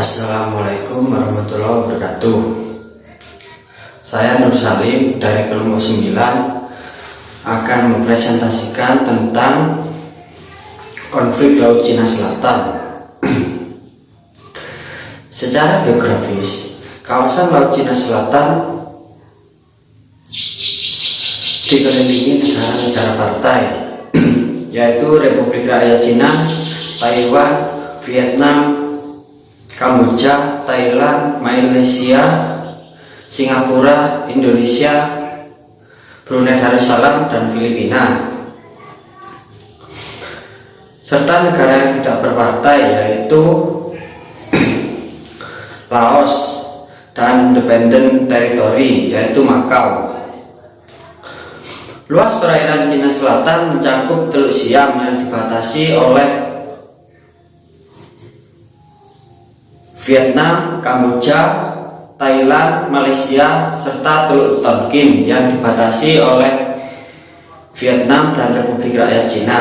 Assalamualaikum warahmatullahi wabarakatuh. Saya Nur Salim dari kelompok 9 akan mempresentasikan tentang konflik Laut Cina Selatan. Secara geografis, kawasan Laut Cina Selatan dikelilingi negara-negara partai, yaitu Republik Rakyat Cina, Taiwan, Vietnam, Kamboja, Thailand, Malaysia, Singapura, Indonesia, Brunei Darussalam, dan Filipina, serta negara yang tidak berpartai yaitu Laos dan Independent Territory yaitu Makau. Luas perairan Cina Selatan mencakup Teluk Siam yang dibatasi oleh Vietnam, Kamboja, Thailand, Malaysia, serta Teluk Tonkin yang dibatasi oleh Vietnam dan Republik Rakyat Cina.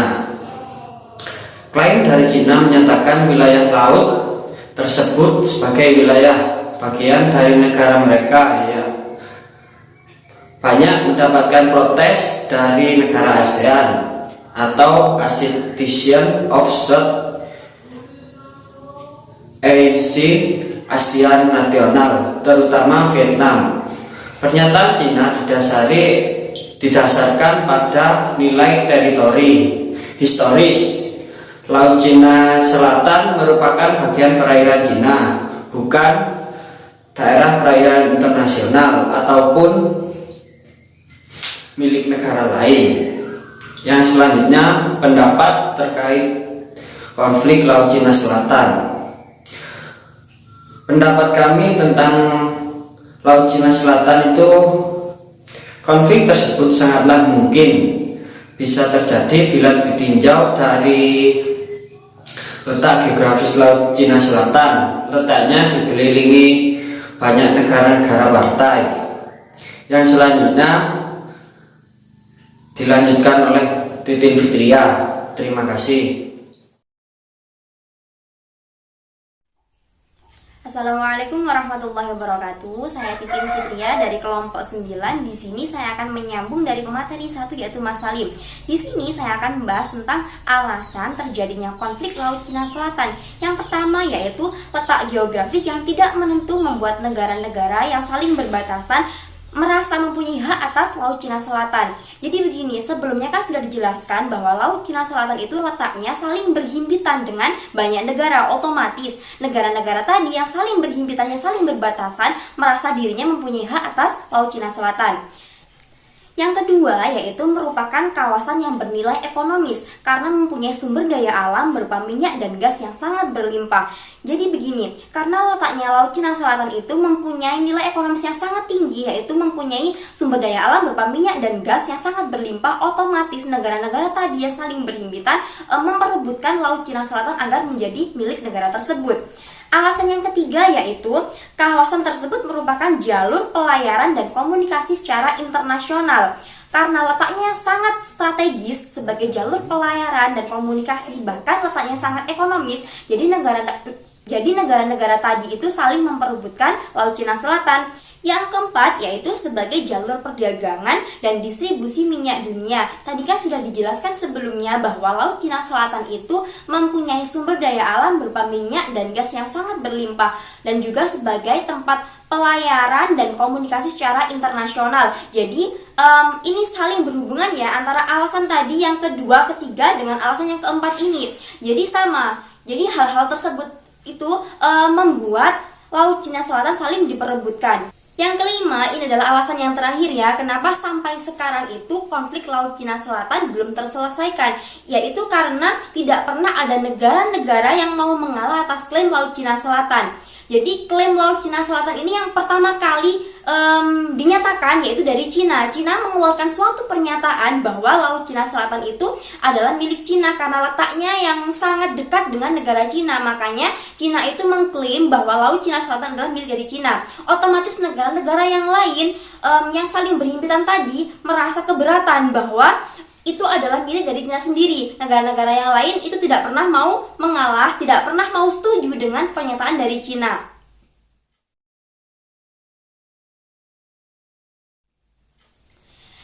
Klaim dari Cina menyatakan wilayah laut tersebut sebagai wilayah bagian dari negara mereka, ya. Banyak mendapatkan protes dari negara ASEAN atau Association of South ASEAN Nasional, terutama Vietnam. Pernyataan Cina didasarkan pada nilai teritori historis. Laut Cina Selatan merupakan bagian perairan Cina, bukan daerah perairan internasional ataupun milik negara lain. Yang selanjutnya, pendapat terkait konflik Laut Cina Selatan. Pendapat kami tentang Laut Cina Selatan itu, konflik tersebut sangatlah mungkin bisa terjadi bila ditinjau dari letak geografis Laut Cina Selatan. Letaknya dikelilingi banyak negara-negara partai. Yang selanjutnya dilanjutkan oleh Titin Fitria. Terima kasih. Assalamualaikum warahmatullahi wabarakatuh. Saya Titin Fitria dari kelompok 9. Di sini saya akan menyambung dari pemateri 1 yaitu Mas Salim. Di sini saya akan membahas tentang alasan terjadinya konflik Laut Cina Selatan. Yang pertama yaitu letak geografis yang tidak menentu membuat negara-negara yang saling berbatasan merasa mempunyai hak atas Laut Cina Selatan. Jadi begini, sebelumnya kan sudah dijelaskan bahwa Laut Cina Selatan itu letaknya saling berhimpitan dengan banyak negara. Otomatis negara-negara tadi yang saling berhimpitannya, saling berbatasan, merasa dirinya mempunyai hak atas Laut Cina Selatan. Yang kedua yaitu merupakan kawasan yang bernilai ekonomis karena mempunyai sumber daya alam berupa minyak dan gas yang sangat berlimpah. Jadi begini, karena letaknya Laut Cina Selatan itu mempunyai nilai ekonomis yang sangat tinggi, yaitu mempunyai sumber daya alam berupa minyak dan gas yang sangat berlimpah, otomatis negara-negara tadi yang saling berhimpitan memperebutkan Laut Cina Selatan agar menjadi milik negara tersebut. Alasan yang ketiga yaitu kawasan tersebut merupakan jalur pelayaran dan komunikasi secara internasional. Karena letaknya sangat strategis sebagai jalur pelayaran dan komunikasi, bahkan letaknya sangat ekonomis, jadi negara-negara tadi itu saling memperebutkan Laut Cina Selatan. Yang keempat yaitu sebagai jalur perdagangan dan distribusi minyak dunia. Tadi kan sudah dijelaskan sebelumnya bahwa Laut Cina Selatan itu mempunyai sumber daya alam berupa minyak dan gas yang sangat berlimpah, dan juga sebagai tempat pelayaran dan komunikasi secara internasional. Jadi ini saling berhubungan ya antara alasan tadi yang kedua, ketiga dengan alasan yang keempat ini. Jadi sama. Jadi hal-hal tersebut itu membuat Laut Cina Selatan saling diperebutkan. Yang kelima, ini adalah alasan yang terakhir ya, kenapa sampai sekarang itu konflik Laut Cina Selatan belum terselesaikan, yaitu karena tidak pernah ada negara-negara yang mau mengalah atas klaim Laut Cina Selatan. Jadi klaim Laut Cina Selatan ini yang pertama kali dinyatakan yaitu dari Cina. Cina mengeluarkan suatu pernyataan bahwa Laut Cina Selatan itu adalah milik Cina karena letaknya yang sangat dekat dengan negara Cina. Makanya Cina itu mengklaim bahwa Laut Cina Selatan adalah milik dari Cina. Otomatis negara-negara yang lain yang saling berhimpitan tadi merasa keberatan bahwa itu adalah milik dari Cina sendiri. Negara-negara yang lain itu tidak pernah mau mengalah, tidak pernah mau setuju dengan pernyataan dari Cina.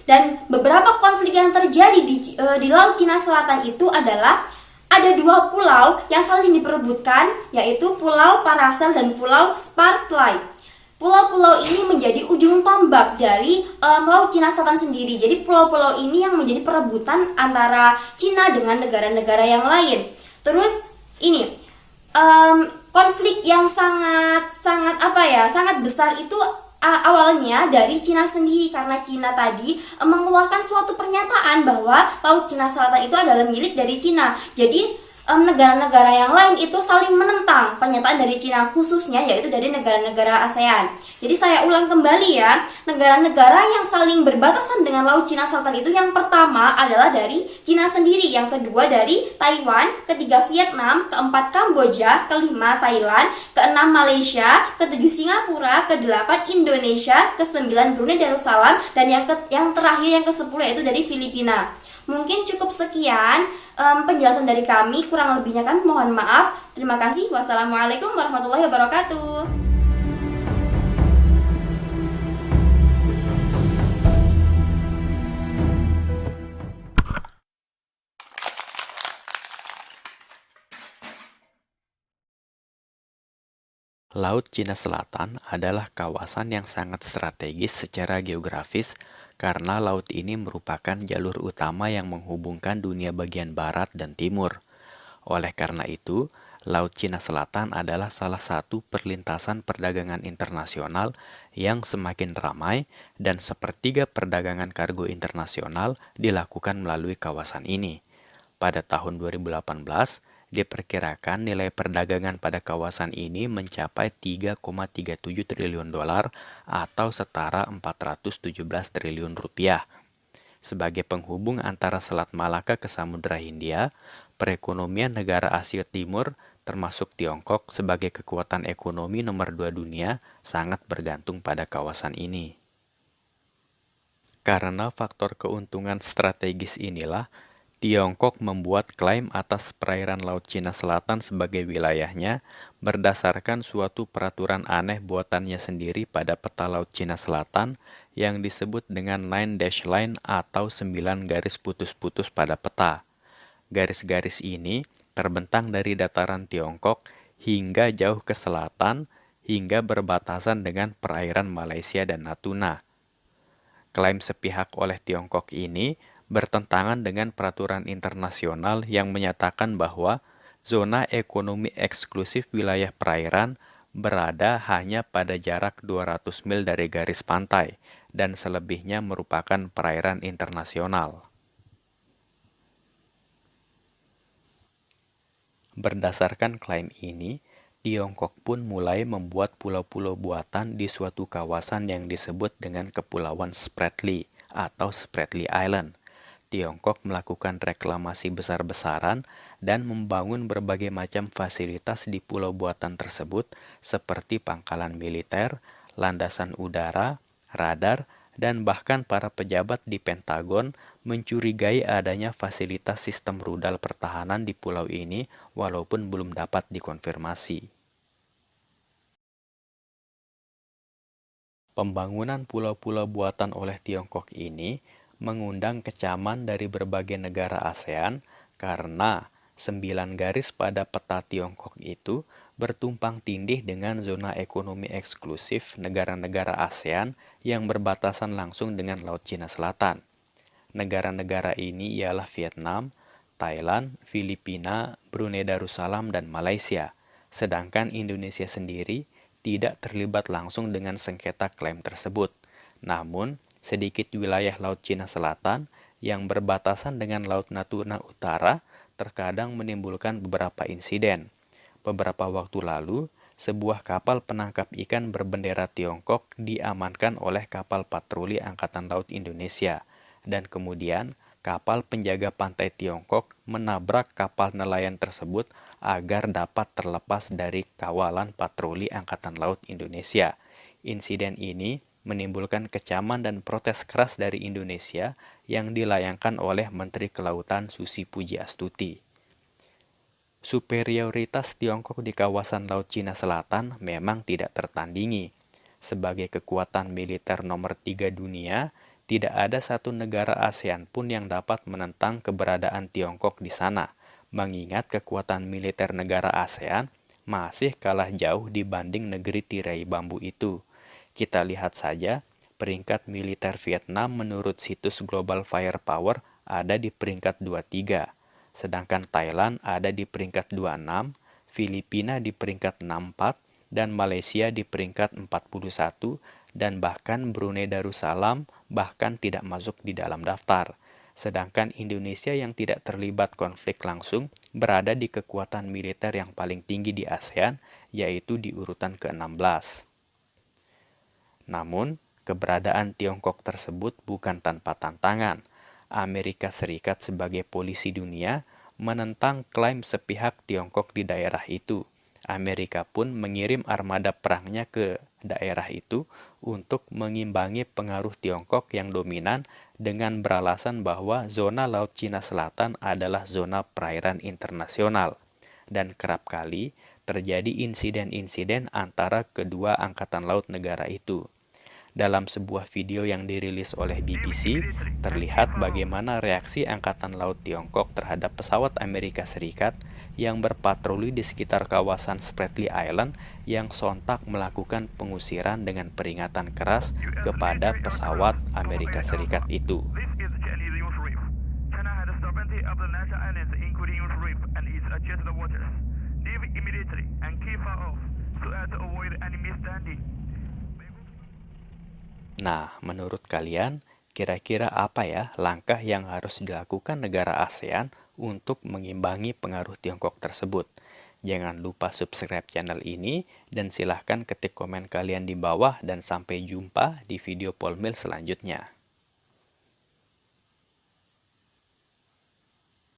Dan beberapa konflik yang terjadi di Laut Cina Selatan itu adalah ada dua pulau yang saling diperebutkan, yaitu Pulau Paracel dan Pulau Spratly. Pulau-pulau ini menjadi ujung tombak dari Laut Cina Selatan sendiri. Jadi pulau-pulau ini yang menjadi perebutan antara Cina dengan negara-negara yang lain. Terus ini konflik yang sangat besar itu awalnya dari Cina sendiri, karena Cina tadi mengeluarkan suatu pernyataan bahwa Laut Cina Selatan itu adalah milik dari Cina. Jadi negara-negara yang lain itu saling menentang pernyataan dari Cina, khususnya yaitu dari negara-negara ASEAN. Jadi saya ulang kembali ya, negara-negara yang saling berbatasan dengan Laut Cina Selatan itu yang pertama adalah dari Cina sendiri, yang kedua dari Taiwan, ketiga Vietnam, keempat Kamboja, kelima Thailand, keenam Malaysia, ketujuh Singapura, kedelapan Indonesia, kesembilan Brunei Darussalam, dan yang terakhir yang ke-10 yaitu dari Filipina. Mungkin cukup sekian penjelasan dari kami, kurang lebihnya kami mohon maaf. Terima kasih. Wassalamualaikum warahmatullahi wabarakatuh. Laut Cina Selatan adalah kawasan yang sangat strategis secara geografis karena laut ini merupakan jalur utama yang menghubungkan dunia bagian barat dan timur. Oleh karena itu, Laut Cina Selatan adalah salah satu perlintasan perdagangan internasional yang semakin ramai, dan sepertiga perdagangan kargo internasional dilakukan melalui kawasan ini. Pada tahun 2018, diperkirakan nilai perdagangan pada kawasan ini mencapai 3,37 triliun dolar atau setara 417 triliun rupiah. Sebagai penghubung antara Selat Malaka ke Samudra Hindia, perekonomian negara Asia Timur termasuk Tiongkok sebagai kekuatan ekonomi nomor 2 dunia sangat bergantung pada kawasan ini. Karena faktor keuntungan strategis inilah, Tiongkok membuat klaim atas perairan Laut Cina Selatan sebagai wilayahnya berdasarkan suatu peraturan aneh buatannya sendiri pada peta Laut Cina Selatan yang disebut dengan 9 dash line atau 9 garis putus-putus pada peta. Garis-garis ini terbentang dari dataran Tiongkok hingga jauh ke selatan hingga berbatasan dengan perairan Malaysia dan Natuna. Klaim sepihak oleh Tiongkok ini bertentangan dengan peraturan internasional yang menyatakan bahwa zona ekonomi eksklusif wilayah perairan berada hanya pada jarak 200 mil dari garis pantai dan selebihnya merupakan perairan internasional. Berdasarkan klaim ini, Tiongkok pun mulai membuat pulau-pulau buatan di suatu kawasan yang disebut dengan Kepulauan Spratly atau Spratly Island. Tiongkok melakukan reklamasi besar-besaran dan membangun berbagai macam fasilitas di pulau buatan tersebut seperti pangkalan militer, landasan udara, radar, dan bahkan para pejabat di Pentagon mencurigai adanya fasilitas sistem rudal pertahanan di pulau ini walaupun belum dapat dikonfirmasi. Pembangunan pulau-pulau buatan oleh Tiongkok ini mengundang kecaman dari berbagai negara ASEAN karena 9 garis pada peta Tiongkok itu bertumpang tindih dengan zona ekonomi eksklusif negara-negara ASEAN yang berbatasan langsung dengan Laut Cina Selatan. Negara-negara ini ialah Vietnam, Thailand, Filipina, Brunei Darussalam, dan Malaysia. Sedangkan Indonesia sendiri tidak terlibat langsung dengan sengketa klaim tersebut. Namun, sedikit wilayah Laut Cina Selatan yang berbatasan dengan Laut Natuna Utara terkadang menimbulkan beberapa insiden. Beberapa waktu lalu, sebuah kapal penangkap ikan berbendera Tiongkok diamankan oleh kapal patroli Angkatan Laut Indonesia, dan kemudian kapal penjaga pantai Tiongkok menabrak kapal nelayan tersebut agar dapat terlepas dari kawalan patroli Angkatan Laut Indonesia. Insiden ini menimbulkan kecaman dan protes keras dari Indonesia yang dilayangkan oleh Menteri Kelautan Susi Pujiastuti. Superioritas Tiongkok di kawasan Laut Cina Selatan memang tidak tertandingi. Sebagai kekuatan militer nomor 3 dunia, tidak ada satu negara ASEAN pun yang dapat menentang keberadaan Tiongkok di sana, mengingat kekuatan militer negara ASEAN masih kalah jauh dibanding negeri tirai bambu itu. Kita lihat saja, peringkat militer Vietnam menurut situs Global Firepower ada di peringkat 23. Sedangkan Thailand ada di peringkat 26, Filipina di peringkat 64, dan Malaysia di peringkat 41, dan bahkan Brunei Darussalam bahkan tidak masuk di dalam daftar. Sedangkan Indonesia yang tidak terlibat konflik langsung berada di kekuatan militer yang paling tinggi di ASEAN, yaitu di urutan ke-16. Namun, keberadaan Tiongkok tersebut bukan tanpa tantangan. Amerika Serikat sebagai polisi dunia menentang klaim sepihak Tiongkok di daerah itu. Amerika pun mengirim armada perangnya ke daerah itu untuk mengimbangi pengaruh Tiongkok yang dominan dengan beralasan bahwa zona Laut Cina Selatan adalah zona perairan internasional. Dan kerap kali terjadi insiden-insiden antara kedua angkatan laut negara itu. Dalam sebuah video yang dirilis oleh BBC, terlihat bagaimana reaksi Angkatan Laut Tiongkok terhadap pesawat Amerika Serikat yang berpatroli di sekitar kawasan Spratly Island yang sontak melakukan pengusiran dengan peringatan keras kepada pesawat Amerika Serikat itu. Nah, menurut kalian, kira-kira apa ya langkah yang harus dilakukan negara ASEAN untuk mengimbangi pengaruh Tiongkok tersebut? Jangan lupa subscribe channel ini dan silahkan ketik komen kalian di bawah dan sampai jumpa di video Polmil selanjutnya.